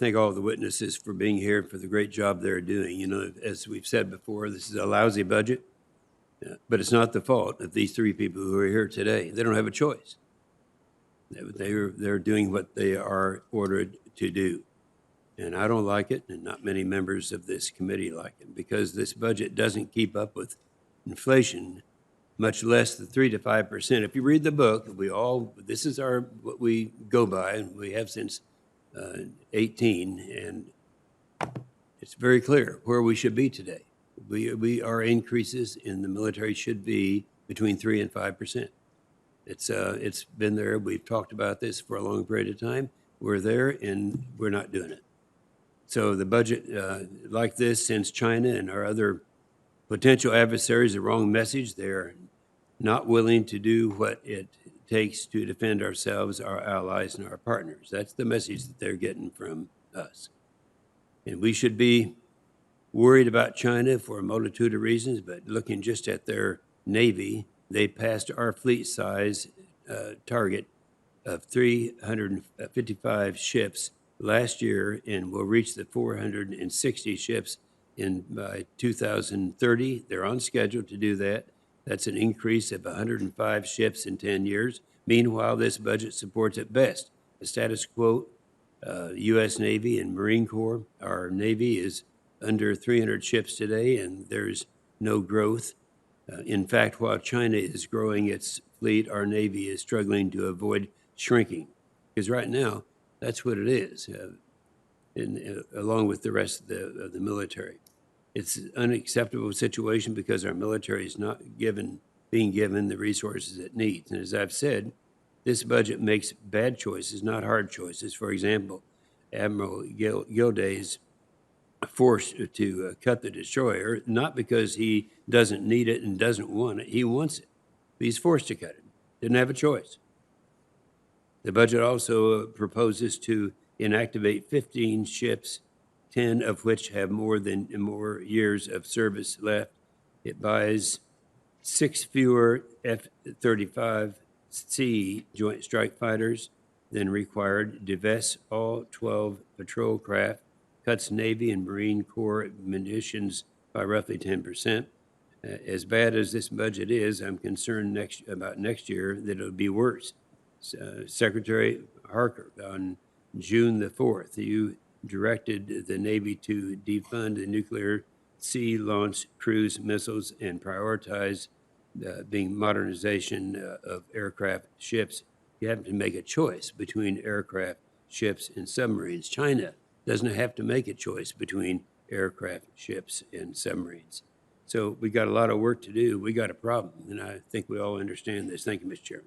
thank all the witnesses for being here and for the great job they're doing. You know, as we've said before, this is a lousy budget, but it's not the fault of these three people who are here today. They don't have a choice. They're doing what they are ordered to do. And I don't like it, and not many members of this committee like it, because this budget doesn't keep up with inflation, much less the 3 to 5%. If you read the book, this is what we go by, and we have since 18, and it's very clear where we should be today. Our increases in the military should be between 3 and 5%. It's been there. We've talked about this for a long period of time. We're there, and we're not doing it. So the budget like this sends China and our other potential adversaries the wrong message. They're not willing to do what it takes to defend ourselves, our allies, and our partners. That's the message that they're getting from us. And we should be worried about China for a multitude of reasons, but looking just at their Navy, they passed our fleet size target of 355 ships last year, and will reach the 460 ships by 2030. They're on schedule to do that. That's an increase of 105 ships in 10 years. Meanwhile, this budget supports at best the status quo. U.S. Navy and Marine Corps. Our Navy is under 300 ships today, and there's no growth. In fact, while China is growing its fleet, our Navy is struggling to avoid shrinking, because right now, that's what it is, along with the rest of the military. It's an unacceptable situation because our military is not being given the resources it needs. And as I've said, this budget makes bad choices, not hard choices. For example, Admiral Gilday is forced to cut the destroyer, not because he doesn't need it and doesn't want it. He wants it, but he's forced to cut it. Didn't have a choice. The budget also proposes to inactivate 15 ships, 10 of which have more years of service left. It buys 6 fewer F-35C Joint Strike Fighters than required, divests all 12 patrol craft, cuts Navy and Marine Corps munitions by roughly 10%. As bad as this budget is, I'm concerned about next year that it'll be worse. Secretary Harker, on June the 4th, you directed the Navy to defund the nuclear sea-launched cruise missiles and prioritize being modernization of aircraft ships. You have to make a choice between aircraft, ships, and submarines. China doesn't have to make a choice between aircraft, ships, and submarines. So we got a lot of work to do. We got a problem, and I think we all understand this. Thank you, Mr. Chairman.